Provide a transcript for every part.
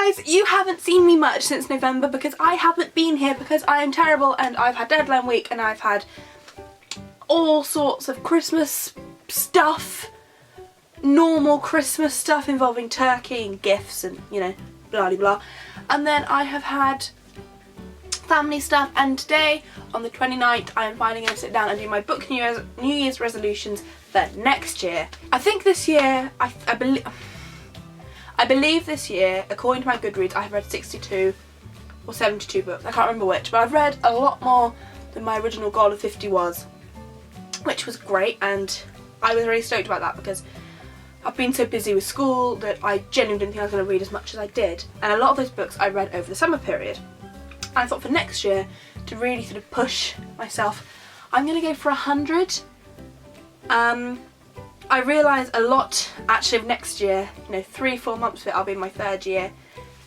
guys, you haven't seen me much since November because I haven't been here because I am terrible and I've had deadline week and I've had all sorts of Christmas stuff, normal Christmas stuff involving turkey and gifts and, you know, blah blah blah. And then I have had family stuff, and today on the 29th I am finally going to sit down and do my book New Year's resolutions for next year. I think this year, I believe this year, according to my Goodreads, I have read 62 or 72 books, I can't remember which, but I've read a lot more than my original goal of 50 was, which was great, and I was really stoked about that because I've been so busy with school that I genuinely didn't think I was going to read as much as I did, and a lot of those books I read over the summer period. And I thought for next year, to really sort of push myself, I'm going to go for 100. I realise a lot actually of next year, you know, 3-4 months of it I'll be in my 3rd year,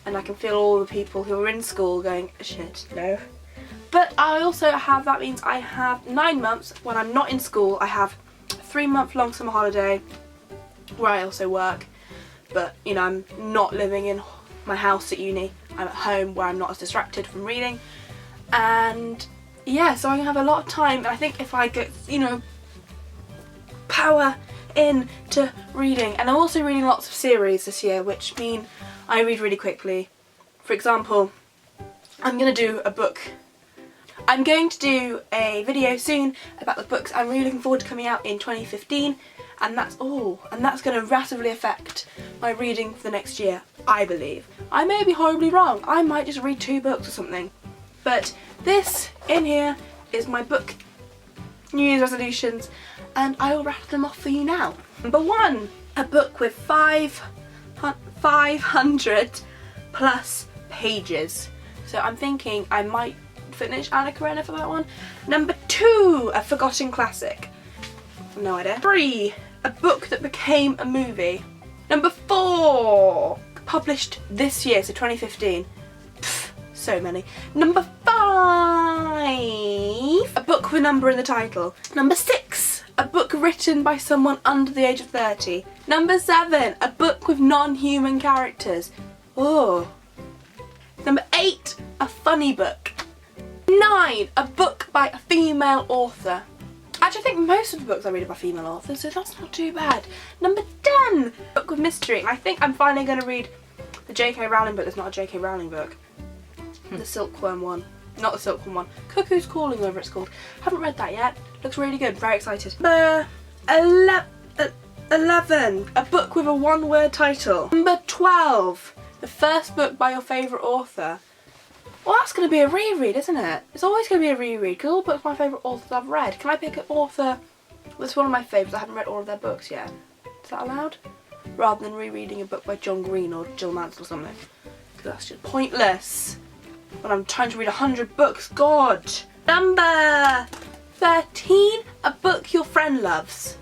and I can feel all the people who are in school going, shit, no. But I also have, that means I have 9 months when I'm not in school. I have a 3-month-long summer holiday where I also work, but you know, I'm not living in my house at uni. I'm at home where I'm not as distracted from reading, and yeah, so I'm gonna have a lot of time. And I think if I get, you know, power into reading, and I'm also reading lots of series this year, which mean I read really quickly. For example, I'm going to do a video soon about the books I'm really looking forward to coming out in 2015, and that's all. And that's going to massively affect my reading for the next year, I believe. I may be horribly wrong. I might just read 2 books or something. But this in here is my book New Year's resolutions, and I will rattle them off for you now. Number 1, a book with 500 plus pages. So I'm thinking I might finish Anna Karenina for that one. Number 2, a forgotten classic. No idea. 3, a book that became a movie. Number 4, published this year, so 2015. Pfft, so many. Number 5, a book with a number in the title. Number 6, a book written by someone under the age of 30. Number 7, a book with non-human characters. Oh. Number 8, a funny book. 9, a book by a female author. Actually, I think most of the books I read are by female authors, so that's not too bad. Number 10, a book with mystery. And I think I'm finally going to read the J.K. Rowling book that's not a J.K. Rowling book. The Silkworm one. Not the Silkworm one. Cuckoo's Calling, whatever it's called. Haven't read that yet. Looks really good. Very excited. Number 11, a book with a 1-word title. Number 12, the first book by your favourite author. Well, that's going to be a reread, isn't it? It's always going to be a reread because all books my favourite authors I've read. Can I pick an author that's one of my favourites? I haven't read all of their books yet. Is that allowed? Rather than rereading a book by John Green or Jill Mansell or something. Because that's just pointless when I'm trying to read 100 books. God! Number 13, a book your friend loves.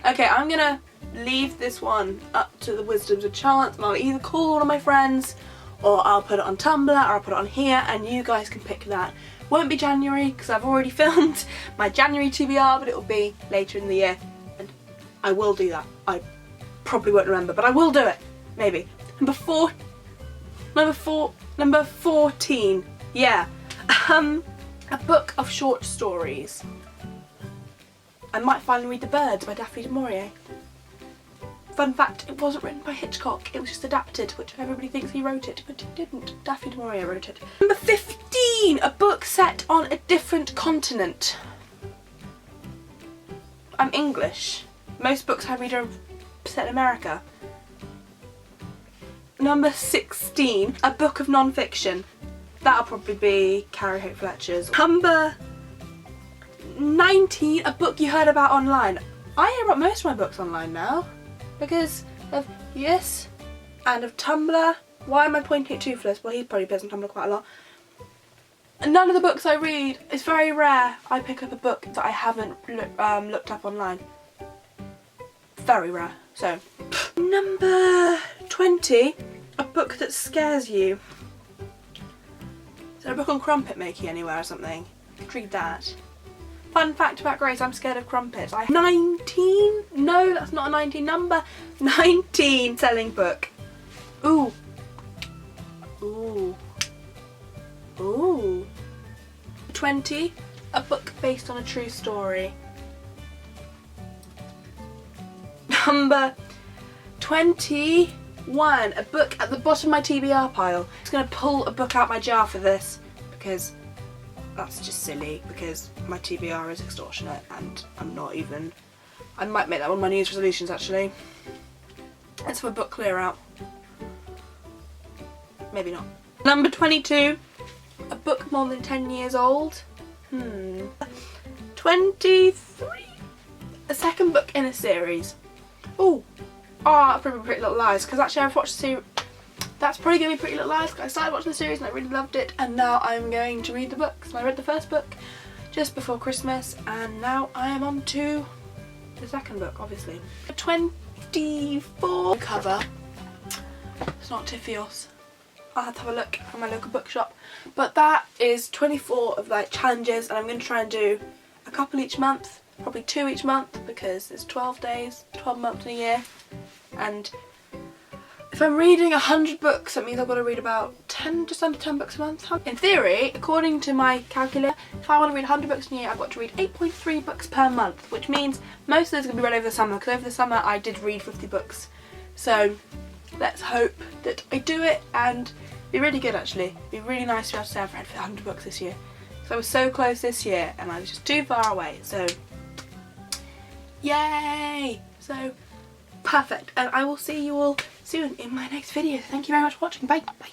Okay, I'm going to leave this one up to the wisdoms of chance, and I'll either call one of my friends, or I'll put it on Tumblr, or I'll put it on here, and you guys can pick that. Won't be January, because I've already filmed my January TBR, but it will be later in the year. And I will do that. I probably won't remember, but I will do it. Maybe. Number 14. Yeah. A book of short stories. I might finally read The Birds by Daphne du Maurier. Fun fact, it wasn't written by Hitchcock, it was just adapted, which everybody thinks he wrote it, but he didn't. Daphne du Maurier wrote it. Number 15, a book set on a different continent. I'm English. Most books I read are set in America. Number 16, a book of non-fiction. That'll probably be Carrie Hope Fletcher's. Number 19, a book you heard about online. I hear about most of my books online now because of Yes and of Tumblr. Why am I pointing at Toothless? Well, he probably appears on Tumblr quite a lot. And none of the books I read, it's very rare I pick up a book that I haven't looked up online. Very rare. So, number 20, a book that scares you. Is there a book on crumpet making anywhere or something? You could read that. Fun fact about Grace, I'm scared of crumpets. 19? No, that's not a 19 number. 19 selling book. Ooh, Ooh. Ooh. 20, a book based on a true story. Number 21, a book at the bottom of my TBR pile. I'm just going to pull a book out my jar for this because that's just silly, because my TBR is extortionate and I'm not even... I might make that one of my New Year's resolutions actually. Let's have a book clear out. Maybe not. Number 22, a book more than 10 years old. 23, a second book in a series. Ooh. That's probably Pretty Little Lies, because actually I've watched the series. That's probably going to be Pretty Little Lies, because I started watching the series and I really loved it, and now I'm going to read the books. I read the first book just before Christmas, and now I am on to the second book, obviously. 24 cover. It's not Tifios. I'll have to have a look at my local bookshop. But that is 24 of like challenges, and I'm going to try and do a couple each month, probably 2 each month, because it's 12 days, 12 months in a year. And if I'm reading 100 books, that means I've got to read about 10, just under 10 books a month. In theory, according to my calculator, if I want to read 100 books in a year, I've got to read 8.3 books per month, which means most of those are going to be read over the summer, because over the summer I did read 50 books. So let's hope that I do it, and it'd be really good actually. It'd be really nice to be able to say I've read 100 books this year. So I was so close this year and I was just too far away, so yay! So perfect, and I will see you all soon in my next video. Thank you very much for watching. Bye. Bye.